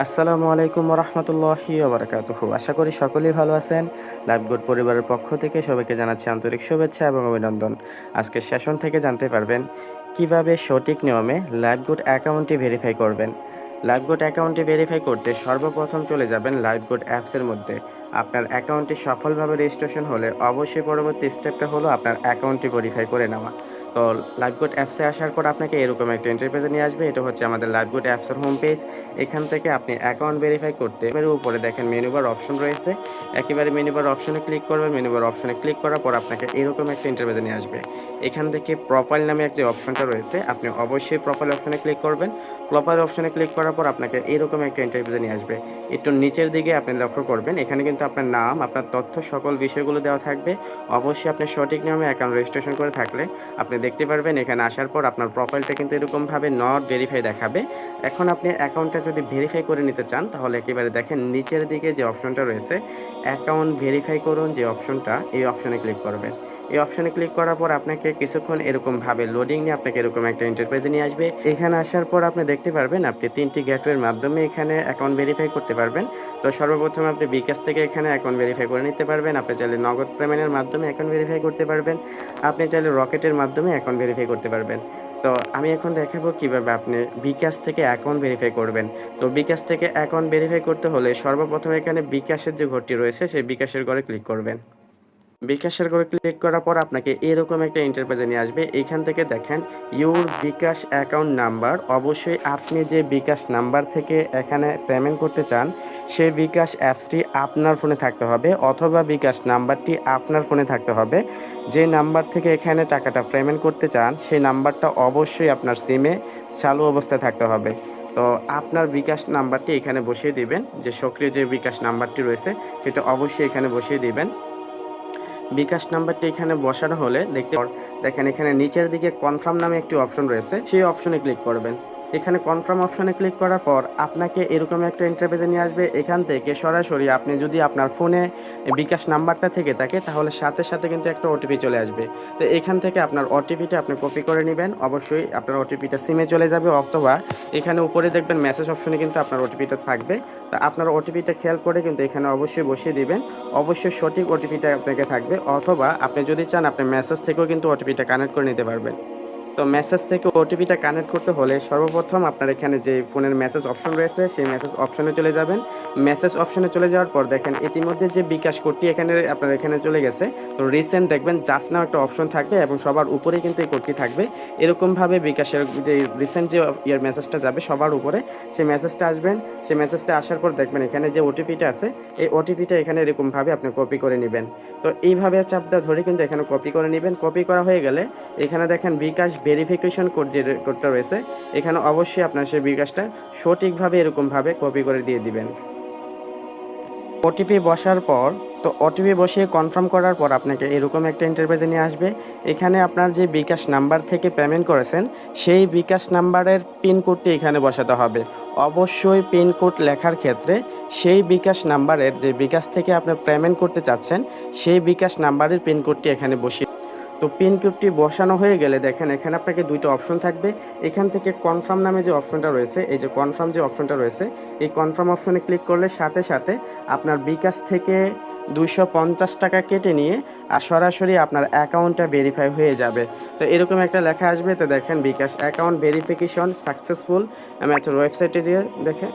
আসসালামু আলাইকুম রহমতুল্লাহি ওবরাকাতুহু। আশা করি সকলেই ভালো আছেন। লাইফগুড পরিবারের পক্ষ থেকে সবাইকে জানাচ্ছি আন্তরিক শুভেচ্ছা এবং অভিনন্দন। আজকের সেশন থেকে জানতে পারবেন কিভাবে সঠিক নিয়মে লাইফগুড অ্যাকাউন্টটি ভেরিফাই করবেন। লাইফগুড অ্যাকাউন্টটি ভেরিফাই করতে সর্বপ্রথম চলে যাবেন লাইফগুড অ্যাপসের মধ্যে। আপনার অ্যাকাউন্টটি সফলভাবে রেজিস্ট্রেশন হলে অবশ্যই পরবর্তী স্টেপটা হলো আপনার অ্যাকাউন্টটি ভেরিফাই করে নেওয়া। তো লাইফগুড অ্যাপসে আসার পর আপনাকে এরকম একটা ইন্টারফেসে নিয়ে আসবে। এটা হচ্ছে আমাদের লাইফগুড অ্যাপসের হোম পেজ। এখান থেকে আপনি অ্যাকাউন্ট ভেরিফাই করতে এবারে উপরে দেখেন মেনু বার অপশন রয়েছে। একেবারে মেনু বার অপশনে ক্লিক করবেন। মেনু বার অপশনে ক্লিক করার পর আপনাকে এরকম একটা ইন্টারফেসে নিয়ে আসবে। এখান থেকে প্রোফাইল নামে যে অপশনটা রয়েছে আপনি অবশ্যই প্রোফাইল অপশনে ক্লিক করবেন। প্রোফাইল অপশনে ক্লিক করার পর আপনাকে এরকম একটা ইন্টারফেসে নিয়ে আসবে। একটু নিচের দিকে আপনি লক্ষ্য করবেন, এখানে কিন্তু আপনার নাম, আপনার তথ্য, সকল বিষয়গুলো দেওয়া থাকবে। অবশ্যই আপনি সঠিক নিয়মে অ্যাকাউন্ট রেজিস্ট্রেশন করে থাকলে আপনি দেখতে পারবেন এখানে আসার পর আপনার প্রোফাইলটা কিন্তু এরকমভাবে নট ভেরিফাই দেখাবে। এখন আপনি অ্যাকাউন্টটা যদি ভেরিফাই করে নিতে চান তাহলে একেবারে দেখেন নিচের দিকে যে অপশনটা রয়েছে অ্যাকাউন্ট ভেরিফাই করুন যে অপশনটা, এই অপশনে ক্লিক করবেন। এই অপশনে ক্লিক করার পর আপনাকে কিছুক্ষণ এরকমভাবে লোডিং নিয়ে আপনাকে এরকম একটা ইন্টারফেসে নিয়ে আসবে। এখানে আসার পর আপনি দেখতে পারবেন আপনি 3টি গেটওয়ের মাধ্যমে এখানে অ্যাকাউন্ট ভেরিফাই করতে পারবেন। তো সর্বপ্রথম আপনি বিকাশ থেকে এখানে অ্যাকাউন্ট ভেরিফাই করে নিতে পারবেন। আপনি চাইলে নগদ পেমেন্টের মাধ্যমে অ্যাকাউন্ট ভেরিফাই করতে পারবেন। আপনি চাইলে রকেটের মাধ্যমে অ্যাকাউন্ট ভেরিফাই করতে পারবেন। তো আমি এখন দেখাবো কিভাবে আপনি বিকাশ থেকে অ্যাকাউন্ট ভেরিফাই করবেন। তো বিকাশ থেকে অ্যাকাউন্ট ভেরিফাই করতে হলে সর্বপ্রথম এখানে বিকাশের যে ঘরটি রয়েছে সেই বিকাশের ঘরে ক্লিক করবেন। বিকাশের করে ক্লিক করার পর আপনাকে এরকম একটা ইন্টারফেসে নিয়ে আসবে। এইখান থেকে দেখেন ইউর বিকাশ অ্যাকাউন্ট নাম্বার। অবশ্যই আপনি যে বিকাশ নাম্বার থেকে এখানে পেমেন্ট করতে চান সেই বিকাশ অ্যাপসটি আপনার ফোনে থাকতে হবে, অথবা বিকাশ নাম্বারটি আপনার ফোনে থাকতে হবে। যে নাম্বার থেকে এখানে টাকাটা পেমেন্ট করতে চান সেই নাম্বারটা অবশ্যই আপনার সিমে চালু অবস্থায় থাকতে হবে। তো আপনার বিকাশ নাম্বারটি এখানে বসিয়ে দিবেন। যে সক্রিয় যে বিকাশ নাম্বারটি রয়েছে সেটা অবশ্যই এখানে বসিয়ে দিবেন। বিকাশ নাম্বারটি এখানে বসানো হলে দেখেন এখানে নিচের দিকে কনফার্ম নামে একটি অপশন রয়েছে, সেই অপশনে ক্লিক করবেন। এখানে কনফার্ম অপশনে ক্লিক করার পর আপনাকে এরকম একটা ইন্টারফেসে নিয়ে আসবে। এখান থেকে সরাসরি আপনি যদি আপনার ফোনে বিকাশ নাম্বারটা থেকে থাকে তাহলে সাথে সাথে কিন্তু একটা ওটিপি চলে আসবে। তো এখান থেকে আপনার ওটিপিটা আপনি কপি করে নেবেন। অবশ্যই আপনার ওটিপিটা সিমে চলে যাবে, অথবা এখানে উপরে দেখবেন মেসেজ অপশনে কিন্তু আপনার ওটিপিটা থাকবে। তা আপনার ওটিপিটা খেয়াল করে কিন্তু এখানে অবশ্যই বসিয়ে দিবেন। অবশ্যই সঠিক ওটিপিটা আপনাকে থাকবে, অথবা আপনি যদি চান আপনি মেসেজ থেকেও কিন্তু ওটিপিটা কানেক্ট করে নিতে পারবেন। তো মেসেজ থেকে ওটিপিটা কানেক্ট করতে হলে সর্বপ্রথম আপনার এখানে যে ফোনের মেসেজ অপশন রয়েছে সেই মেসেজ অপশনে চলে যাবেন। মেসেজ অপশনে চলে যাওয়ার পর দেখেন ইতিমধ্যে যে বিকাশ কোডটি আপনার এখানে চলে গেছে। তো রিসেন্ট দেখবেন জাস্ট নাও একটা অপশন থাকবে এবং সবার উপরেই কিন্তু এই কোডটি থাকবে। এরকমভাবে বিকাশের যে রিসেন্ট যে মেসেজটা যাবে সবার উপরে সেই মেসেজটা আসবেন। সেই মেসেজটা আসার পর দেখবেন এখানে যে ওটিপিটা আছে এই ওটিপিটা এখানে এরকমভাবে আপনি কপি করে নেবেন। তো এইভাবে চাপটা ধরে কিন্তু এখানে কপি করে নেবেন। কপি করা হয়ে গেলে এখানে দেখেন বিকাশ ভেরিফিকেশন কোড যে কোডটা রয়েছে এখানে অবশ্যই আপনার সেই বিকাশটা সঠিকভাবে এরকমভাবে কপি করে দিয়ে দিবেন। ওটিপি বসার পর ওটিপি বসিয়ে কনফার্ম করার পর আপনাকে এরকম একটা ইন্টারফেসে নিয়ে আসবে। এখানে আপনার যে বিকাশ নাম্বার থেকে পেমেন্ট করেছেন সেই বিকাশ নাম্বারের পিন কোডটি এখানে বসাতে হবে। অবশ্যই পিন কোড লেখার ক্ষেত্রে সেই বিকাশ নাম্বারের যে বিকাশ থেকে আপনি পেমেন্ট করতে চাচ্ছেন সেই বিকাশ নাম্বারের পিন কোডটি এখানে বসিয়ে। তো পিন কোডটি বসানো হয়ে গেলে দেখেন এখানে আপনাকে দুইটা অপশন থাকবে। এখান থেকে কনফার্ম নামে যে অপশনটা রয়েছে, এই যে কনফার্ম যে অপশনটা রয়েছে এই কনফার্ম অপশনে ক্লিক করলে সাথে সাথে আপনার বিকাশ থেকে 250 টাকা কেটে নিয়ে আর সরাসরি আপনার অ্যাকাউন্টটা ভেরিফাই হয়ে যাবে। তো এরকম একটা লেখা আসবে। তো দেখেন বিকাশ অ্যাকাউন্ট ভেরিফিকেশন সাকসেসফুল। আমি একটা ওয়েবসাইটে গিয়ে দেখে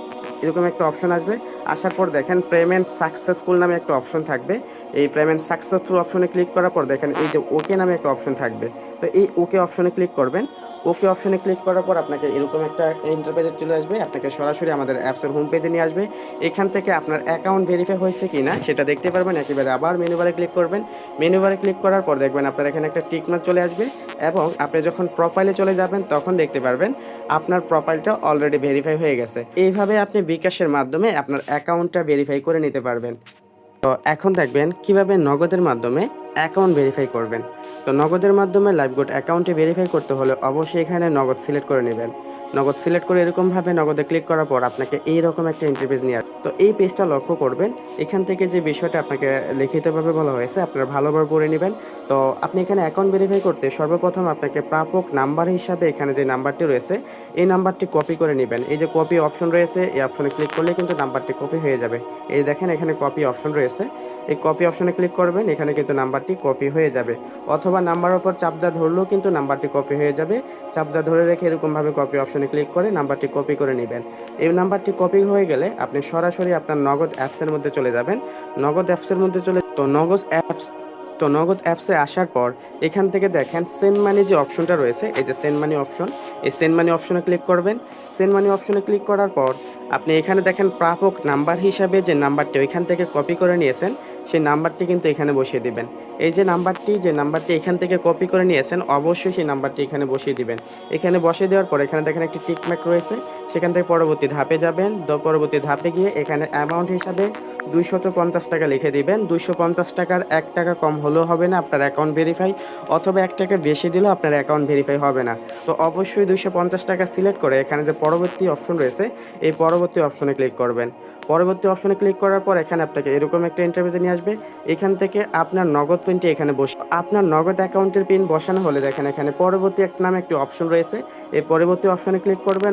এরকম একটা অপশন আসবে। আসার পর দেখেন পেমেন্ট সাকসেসফুল নামে একটা অপশন থাকবে। এই পেমেন্ট সাকসেসফুল অপশনে ক্লিক করার পর দেখেন এই যে ওকে নামে একটা অপশন থাকবে। তো এই ওকে অপশনে ক্লিক করবেন। ওকে অপশনে ক্লিক করার পর আপনাকে এরকম একটা ইন্টারফেসে চলে আসবে। আপনাকে সরাসরি আমাদের অ্যাপসের হোম পেজে নিয়ে আসবে। এখান থেকে আপনার অ্যাকাউন্ট ভেরিফাই হয়েছে কি না সেটা দেখতে পারবেন। একেবারে আবার মেনু বারে ক্লিক করবেন। মেনু বারে ক্লিক করার পর দেখবেন আপনার এখানে একটা টিক মার্ক চলে আসবে এবং আপনি যখন প্রোফাইলে চলে যাবেন তখন দেখতে পারবেন আপনার প্রোফাইলটা অলরেডি ভেরিফাই হয়ে গেছে। এইভাবে আপনি বিকাশের মাধ্যমে আপনার অ্যাকাউন্টটা ভেরিফাই করে নিতে পারবেন। তো এখন দেখবেন কিভাবে নগদের মাধ্যমে অ্যাকাউন্ট ভেরিফাই করবেন। তো নগদের মাধ্যমে লাইফগুড অ্যাকাউন্টে ভেরিফাই করতে হলে অবশ্যই এখানে নগদ সিলেক্ট করে নেবেন। নগদ সিলেক্ট করে এরকমভাবে নগদে ক্লিক করার পর আপনাকে এইরকম একটা ইন্টারফেস নিয়ে আসবে। তো এই পেজটা লক্ষ্য করবেন, এখান থেকে যে বিষয়টা আপনাকে লিখিতভাবে বলা হয়েছে আপনারা ভালোভাবে পড়ে নেবেন। তো আপনি এখানে অ্যাকাউন্ট ভেরিফাই করতে সর্বপ্রথম আপনাকে প্রাপক নাম্বার হিসাবে এখানে যে নাম্বারটি রয়েছে এই নাম্বারটি কপি করে নেবেন। এই যে কপি অপশন রয়েছে এই অপশনে ক্লিক করলে কিন্তু নাম্বারটি কপি হয়ে যাবে। এই দেখেন এখানে কপি অপশন রয়েছে, এই কপি অপশনে ক্লিক করবেন, এখানে কিন্তু নাম্বারটি কপি হয়ে যাবে। অথবা নাম্বারের উপর চাপদা ধরলেও কিন্তু নাম্বারটি কপি হয়ে যাবে। চাপদা ধরে রেখে এরকমভাবে কপি অপশনে ক্লিক করে নাম্বারটি কপি করে নেবেন। এই নাম্বারটি কপি হয়ে গেলে আপনি সরাসরি আপনার নগদ অ্যাপসের মধ্যে চলে যাবেন। নগদ অ্যাপসের মধ্যে নগদ অ্যাপসে আসার পর এখান থেকে দেখেন সেন্ড মানি যে অপশনটা রয়েছে, এই যে সেন্ড মানি অপশন, এই সেন্ড মানি অপশনে ক্লিক করবেন। সেন্ড মানি অপশনে ক্লিক করার পর আপনি এখানে দেখেন প্রাপক নাম্বার হিসাবে যে নাম্বারটি ওইখান থেকে কপি করে নিয়েছেন সেই নাম্বারটি কিন্তু এখানে বসিয়ে দিবেন। এই যে নাম্বারটি এখান থেকে কপি করে নিয়েছেন অবশ্যই সেই নাম্বারটি এখানে বসিয়ে দিবেন। এখানে বসিয়ে দেওয়ার পর এখানে দেখেন একটি টিকমার্ক রয়েছে, সেখান থেকে পরবর্তী ধাপে যাবেন। পরবর্তী ধাপে গিয়ে এখানে অ্যামাউন্ট হিসাবে 250 টাকা লিখে দিবেন। 250 টাকার 1 টাকা কম হলেও হবে না আপনার অ্যাকাউন্ট ভেরিফাই, অথবা 1 টাকা বেশি দিলেও আপনার অ্যাকাউন্ট ভেরিফাই হবে না। তো অবশ্যই 250 টাকা সিলেক্ট করে এখানে যে পরবর্তী অপশন রয়েছে এই পরবর্তী অপশনে ক্লিক করবেন। পরবর্তী অপশনে ক্লিক করার পর এখানে আপনাকে এরকম একটা ইন্টারফেসে নিয়ে আসবে। এখান থেকে আপনার নগদ পিনটি এখানে আপনার নগদ অ্যাকাউন্টের পিন বসানো হলে দেখেন এখানে পরবর্তী এক নামে একটি অপশন রয়েছে, এই পরবর্তী অপশনে ক্লিক করবেন।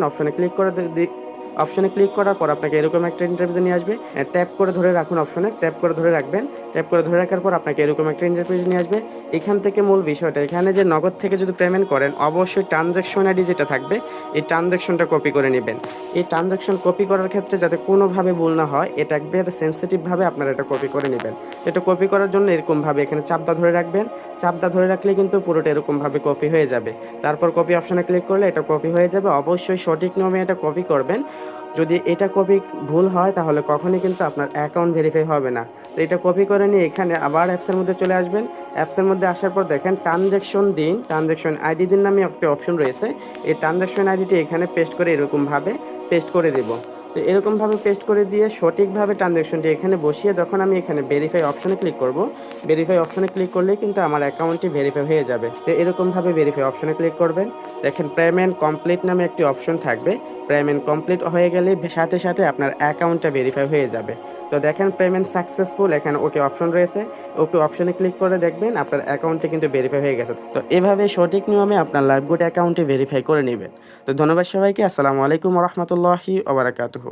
অপশনে ক্লিক করার পর আপনাকে এরকম একটা ইন্টারফেসে নিয়ে আসবে। ট্যাপ করে ধরে রাখুন, অপশনে ট্যাপ করে ধরে রাখবেন। ট্যাপ করে ধরে রাখার পর আপনাকে এরকম একটা ইন্টারফেসে নিয়ে আসবে। এখান থেকে মূল বিষয়টা এখানে যে নগদ থেকে যদি পেমেন্ট করেন অবশ্যই ট্রানজ্যাকশন আইডি যেটা থাকবে এই ট্রানজ্যাকশনটা কপি করে নেবেন। এই ট্রানজ্যাকশন কপি করার ক্ষেত্রে যাতে কোনোভাবে ভুল না হয় এটা একবারে সেন্সিটিভভাবে আপনারা এটা কপি করে নেবেন। এটা কপি করার জন্য এরকমভাবে এখানে চাপদা ধরে রাখবেন। চাপদা ধরে রাখলে কিন্তু পুরোটা এরকমভাবে কপি হয়ে যাবে। তারপর কপি অপশনে ক্লিক করলে এটা কপি হয়ে যাবে। অবশ্যই সঠিক নিয়মে এটা কপি করবেন। যদি এটা কপি ভুল হয় তাহলে কখনই কিন্তু আপনার অ্যাকাউন্ট ভেরিফাই হবে না। তো এটা কপি করে নিয়ে এখানে আবার অ্যাপসের মধ্যে চলে আসবেন। অ্যাপসের মধ্যে আসার পর দেখেন ট্রানজ্যাকশন আইডি দিন নামে একটা অপশন রয়েছে, এই ট্রানজ্যাকশন আইডিটি এখানে পেস্ট করে এরকমভাবে পেস্ট করে দেব। তো এরকমভাবে পেস্ট করে দিয়ে সঠিকভাবে ট্রানজ্যাকশনটি এখানে বসিয়ে যখন আমি এখানে ভেরিফাই অপশনে ক্লিক করব, ভেরিফাই অপশনে ক্লিক করলেই কিন্তু আমার অ্যাকাউন্টটি ভেরিফাই হয়ে যাবে। তো এরকমভাবে ভেরিফাই অপশনে ক্লিক করবেন। দেখেন পেমেন্ট কমপ্লিট নামে একটি অপশন থাকবে, পেমেন্ট কমপ্লিট হয়ে গেলে সাথে সাথে আপনার অ্যাকাউন্টটা ভেরিফাই হয়ে যাবে। তো দেখেন পেমেন্ট সাকসেসফুল, এখানে ওকে অপশন রয়েছে, ওকে অপশনে ক্লিক করে দেখবেন আপনার অ্যাকাউন্টটি কিন্তু ভেরিফাই হয়ে গেছে। তো এভাবে সঠিক নিয়মে আপনার লাইভগুড অ্যাকাউন্টটি ভেরিফাই করে নেবেন। তো ধন্যবাদ সবাইকে। আসসালামু আলাইকুম রহমতুল্লাহি ওয়া বারাকাতুহু।